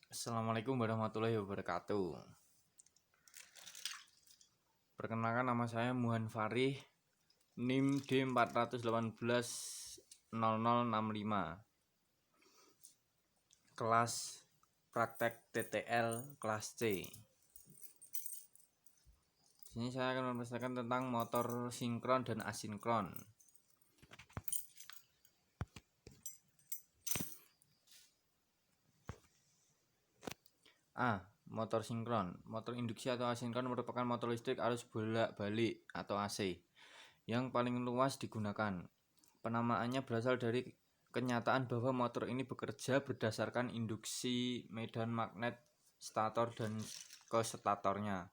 Assalamualaikum warahmatullahi wabarakatuh. Perkenalkan, nama saya Muhan Farih, NIM D4180065, kelas praktek TTL kelas C. Sini saya akan mempresentasikan tentang motor sinkron dan asinkron. Motor sinkron. Motor induksi atau asinkron merupakan motor listrik arus bolak-balik atau AC yang paling luas digunakan. Penamaannya berasal dari kenyataan bahwa motor ini bekerja berdasarkan induksi medan magnet stator dan ke statornya,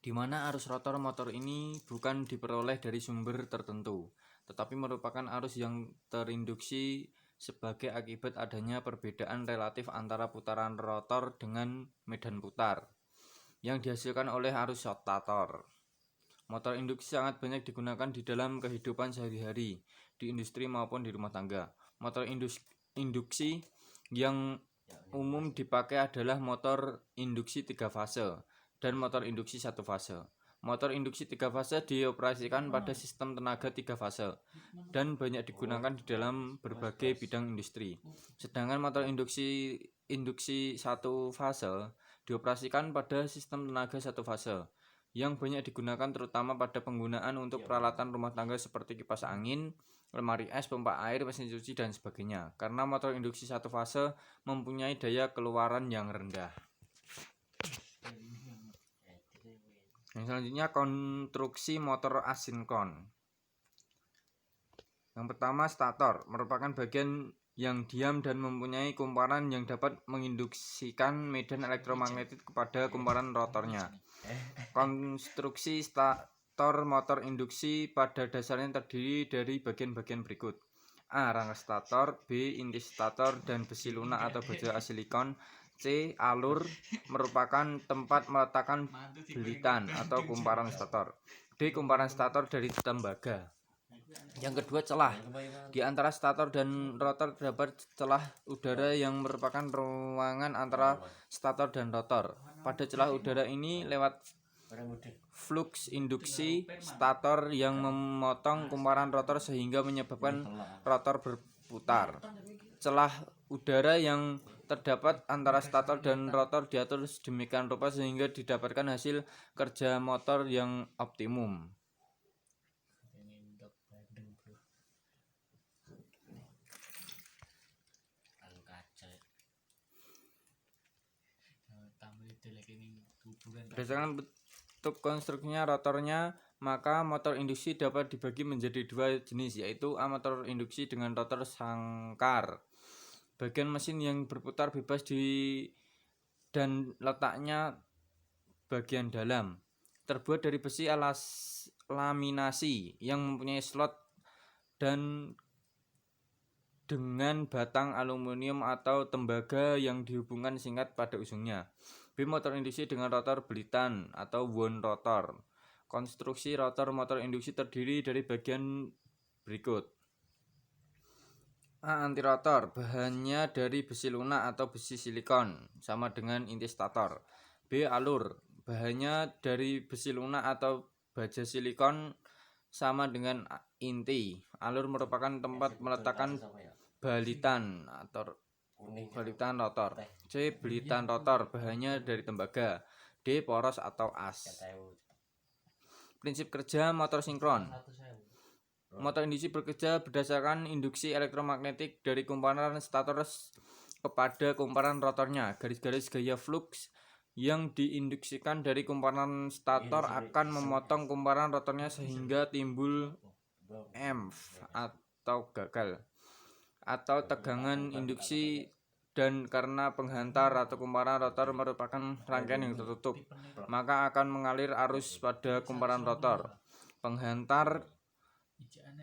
di mana arus rotor motor ini bukan diperoleh dari sumber tertentu, tetapi merupakan arus yang terinduksi sebagai akibat adanya perbedaan relatif antara putaran rotor dengan medan putar yang dihasilkan oleh arus stator. Motor induksi sangat banyak digunakan di dalam kehidupan sehari-hari, di industri maupun di rumah tangga. Motor induksi yang umum dipakai adalah motor induksi 3 fase dan motor induksi 1 fase. Motor induksi 3 fase dioperasikan pada sistem tenaga 3 fase dan banyak digunakan di dalam berbagai bidang industri. Sedangkan motor induksi 1 fase dioperasikan pada sistem tenaga 1 fase yang banyak digunakan terutama pada penggunaan untuk peralatan rumah tangga seperti kipas angin, lemari es, pompa air, mesin cuci, dan sebagainya. Karena motor induksi 1 fase mempunyai daya keluaran yang rendah. Yang selanjutnya, konstruksi motor asinkron. Yang pertama, stator merupakan bagian yang diam dan mempunyai kumparan yang dapat menginduksikan medan elektromagnetik kepada kumparan rotornya. Konstruksi stator motor induksi pada dasarnya terdiri dari bagian-bagian berikut: A. Rangka stator, B. Inti stator dan besi lunak atau baja silikon, C. Alur merupakan tempat meletakkan belitan atau kumparan stator, D. Kumparan stator dari tembaga. Yang kedua, celah. Di antara stator dan rotor terdapat celah udara yang merupakan ruangan antara stator dan rotor. Pada celah udara ini lewat flux induksi stator yang memotong kumparan rotor sehingga menyebabkan rotor berputar. Celah udara yang terdapat antara stator dan rotor diatur sedemikian rupa sehingga didapatkan hasil kerja motor yang optimum. Berdasarkan bentuk konstruksinya rotornya, maka motor induksi dapat dibagi menjadi 2 jenis, yaitu A. Motor induksi dengan rotor sangkar, bagian mesin yang berputar bebas dan letaknya bagian dalam, terbuat dari besi alas laminasi yang mempunyai slot dan dengan batang aluminium atau tembaga yang dihubungkan singkat pada ujungnya. B. Motor induksi dengan rotor belitan atau wound rotor. Konstruksi rotor motor induksi terdiri dari bagian berikut: A. Anti rotor, bahannya dari besi lunak atau besi silikon, sama dengan inti stator. B. Alur, bahannya dari besi lunak atau baja silikon, sama dengan inti. Alur merupakan tempat meletakkan balitan atau balitan rotor. C. Belitan rotor, bahannya dari tembaga. D. Poros atau as. Prinsip kerja motor sinkron. Motor induksi bekerja berdasarkan induksi elektromagnetik dari kumparan stator kepada kumparan rotornya. Garis-garis gaya flux yang diinduksikan dari kumparan stator akan memotong kumparan rotornya sehingga timbul EMF atau gagal atau tegangan induksi, dan karena penghantar atau kumparan rotor merupakan rangkaian yang tertutup, maka akan mengalir arus pada kumparan rotor. Penghantar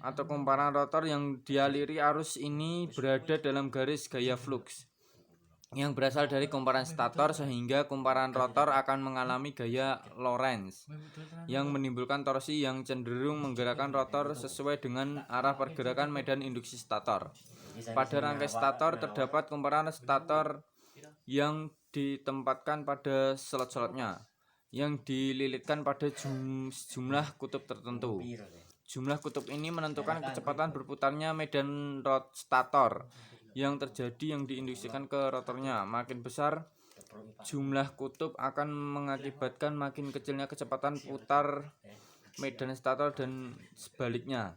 atau kumparan rotor yang dialiri arus ini berada dalam garis gaya flux yang berasal dari kumparan stator, sehingga kumparan rotor akan mengalami gaya Lorentz yang menimbulkan torsi yang cenderung menggerakkan rotor sesuai dengan arah pergerakan medan induksi stator. Pada rangkai stator terdapat kumparan stator yang ditempatkan pada slot-slotnya yang dililitkan pada jumlah kutub tertentu. Jumlah kutub ini menentukan kecepatan berputarnya medan stator yang terjadi yang diinduksikan ke rotornya. Makin besar jumlah kutub akan mengakibatkan makin kecilnya kecepatan putar medan stator dan sebaliknya.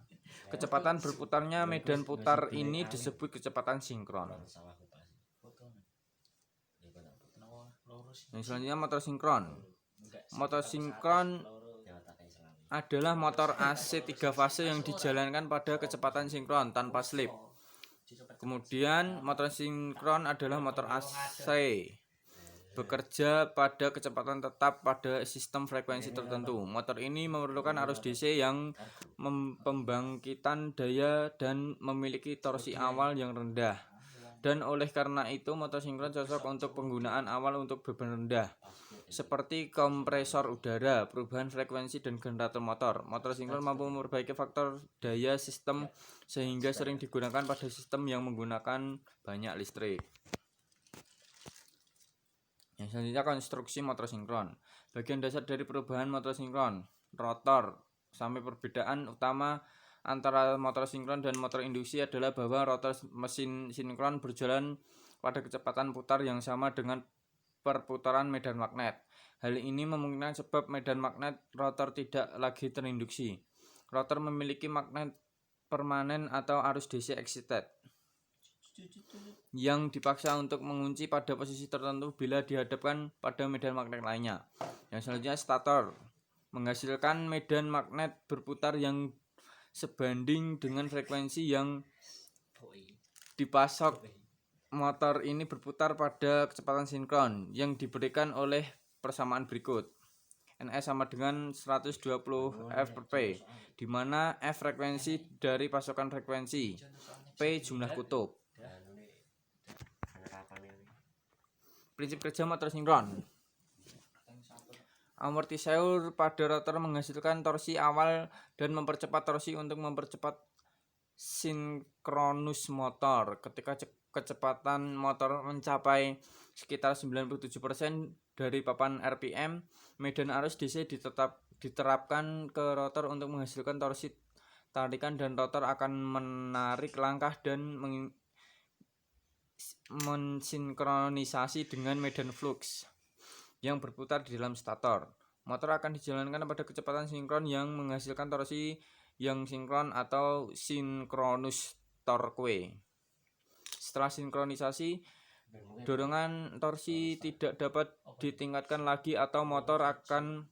Kecepatan berputarnya medan putar ini disebut kecepatan sinkron. Yang selanjutnya motor sinkron. Motor sinkron adalah motor AC 3 fase yang dijalankan pada kecepatan sinkron tanpa slip. Kemudian motor sinkron adalah motor AC bekerja pada kecepatan tetap pada sistem frekuensi tertentu. Motor ini memerlukan arus DC yang pembangkitan daya dan memiliki torsi awal yang rendah. Dan oleh karena itu motor sinkron cocok untuk penggunaan awal untuk beban rendah seperti kompresor udara, perubahan frekuensi dan generator motor. Motor sinkron mampu memperbaiki faktor daya sistem sehingga sering digunakan pada sistem yang menggunakan banyak listrik. Yang selanjutnya konstruksi motor sinkron. Bagian dasar dari perubahan motor sinkron, rotor. Sampai perbedaan utama antara motor sinkron dan motor induksi adalah bahwa rotor mesin sinkron berjalan pada kecepatan putar yang sama dengan perputaran medan magnet. Hal ini memungkinkan sebab medan magnet rotor tidak lagi terinduksi. Rotor memiliki magnet permanen atau arus DC excited yang dipaksa untuk mengunci pada posisi tertentu bila dihadapkan pada medan magnet lainnya. Yang selanjutnya stator menghasilkan medan magnet berputar yang sebanding dengan frekuensi yang dipasok. Motor ini berputar pada kecepatan sinkron yang diberikan oleh persamaan berikut. Ns sama dengan 120 F/P, di mana F frekuensi dari pasokan frekuensi, P jumlah kutub. Prinsip kerja motor sinkron. Amortiseur pada rotor menghasilkan torsi awal dan mempercepat torsi untuk mempercepat sinkronus motor. Ketika kecepatan motor mencapai sekitar 97% dari papan RPM, medan arus DC diterapkan ke rotor untuk menghasilkan torsi tarikan dan rotor akan menarik langkah dan mensinkronisasi dengan medan flux yang berputar di dalam stator. Motor akan dijalankan pada kecepatan sinkron yang menghasilkan torsi yang sinkron atau sinkronus torque. Setelah sinkronisasi, dorongan torsi tidak dapat ditingkatkan lagi atau motor akan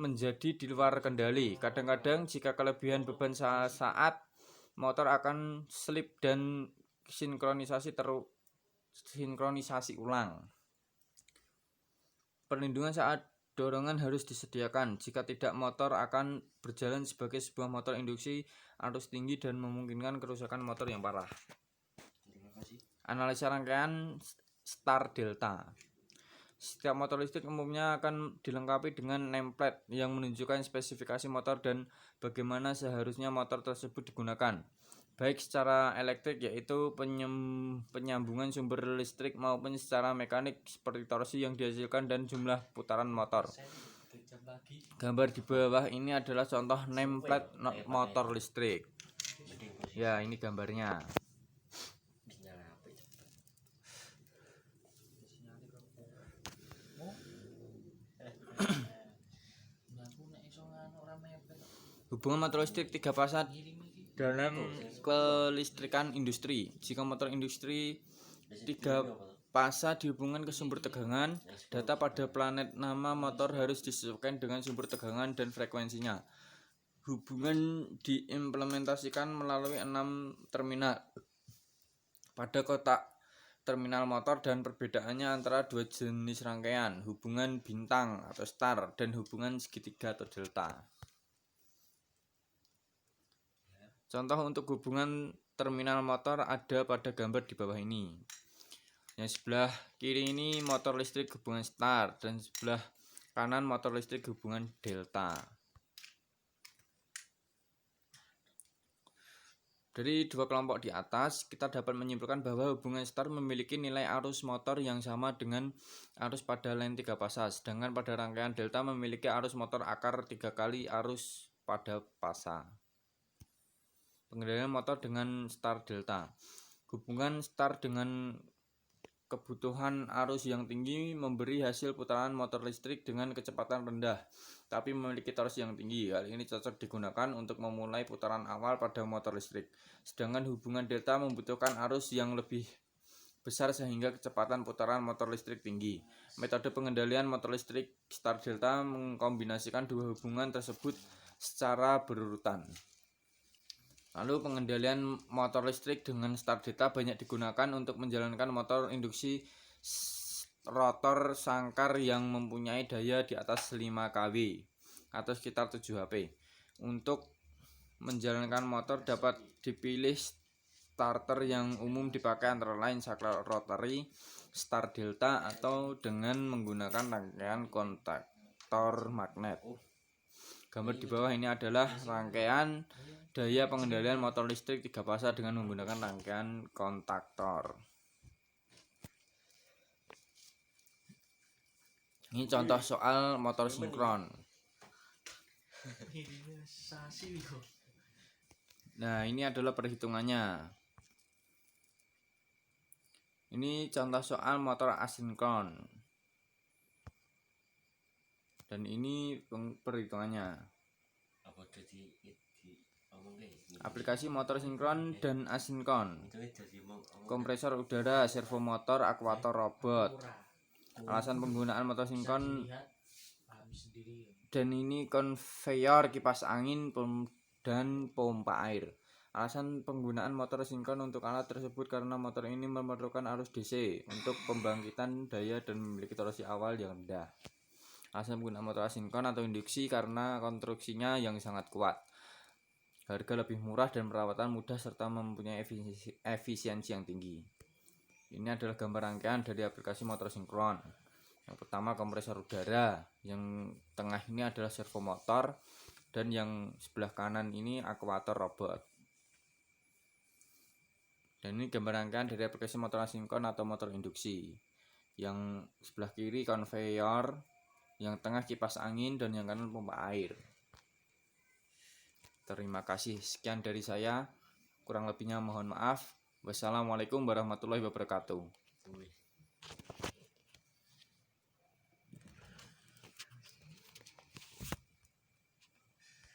menjadi di luar kendali. Kadang-kadang jika kelebihan beban saat motor akan slip dan sinkronisasi ulang. Perlindungan saat dorongan harus disediakan. Jika tidak, motor akan berjalan sebagai sebuah motor induksi arus tinggi dan memungkinkan kerusakan motor yang parah. Analisa rangkaian star delta. Setiap motor listrik umumnya akan dilengkapi dengan nameplate yang menunjukkan spesifikasi motor dan bagaimana seharusnya motor tersebut digunakan, baik secara elektrik yaitu penyambungan sumber listrik maupun secara mekanik seperti torsi yang dihasilkan dan jumlah putaran motor. Gambar di bawah ini adalah contoh nameplate motor listrik. Ya, ini gambarnya. Hubungan motor listrik 3 fase dalam kelistrikan industri. Jika motor industri 3 fase dihubungkan ke sumber tegangan, data pada planet nama motor harus disesuaikan dengan sumber tegangan dan frekuensinya. Hubungan diimplementasikan melalui 6 terminal pada kotak terminal motor dan perbedaannya antara dua jenis rangkaian, hubungan bintang atau star dan hubungan segitiga atau delta. Contoh untuk hubungan terminal motor ada pada gambar di bawah ini. Yang sebelah kiri ini motor listrik hubungan star dan sebelah kanan motor listrik hubungan delta. Dari dua kelompok di atas, kita dapat menyimpulkan bahwa hubungan star memiliki nilai arus motor yang sama dengan arus pada line 3 fasa, sedangkan pada rangkaian delta memiliki arus motor akar 3 kali arus pada fasa. Pengendalian motor dengan star delta. Hubungan star dengan kebutuhan arus yang tinggi memberi hasil putaran motor listrik dengan kecepatan rendah, tapi memiliki torsi yang tinggi. Hal ini cocok digunakan untuk memulai putaran awal pada motor listrik. Sedangkan hubungan delta membutuhkan arus yang lebih besar sehingga kecepatan putaran motor listrik tinggi. Metode pengendalian motor listrik star delta mengkombinasikan dua hubungan tersebut secara berurutan. Lalu pengendalian motor listrik dengan star delta banyak digunakan untuk menjalankan motor induksi rotor sangkar yang mempunyai daya di atas 5 kW atau sekitar 7 HP. Untuk menjalankan motor dapat dipilih starter yang umum dipakai antara lain saklar rotary, star delta, atau dengan menggunakan rangkaian kontaktor magnet. Gambar di bawah ini adalah rangkaian daya pengendalian motor listrik 3 fasa dengan menggunakan rangkaian kontaktor. Ini contoh soal motor sinkron. Nah, ini adalah perhitungannya. Ini contoh soal motor asinkron. Dan ini perhitungannya. Aplikasi motor sinkron dan asinkron. Kompresor udara, servo motor, akuator robot. Alasan penggunaan motor sinkron dan ini konveyor, kipas angin, dan pompa air. Alasan penggunaan motor sinkron untuk alat tersebut karena motor ini memerlukan arus DC untuk pembangkitan daya dan memiliki torsi awal yang rendah. Alasan penggunaan motor asinkron atau induksi karena konstruksinya yang sangat kuat, harga lebih murah dan perawatan mudah serta mempunyai efisiensi yang tinggi. Ini adalah gambar rangkaian dari aplikasi motor sinkron. Yang pertama kompresor udara, yang tengah ini adalah servo motor, dan yang sebelah kanan ini akuator robot. Dan ini gambar rangkaian dari aplikasi motor asinkron atau motor induksi. Yang sebelah kiri konveyor, yang tengah kipas angin, dan yang kanan pompa air. Terima kasih. Sekian dari saya. Kurang lebihnya mohon maaf. Wassalamualaikum warahmatullahi wabarakatuh.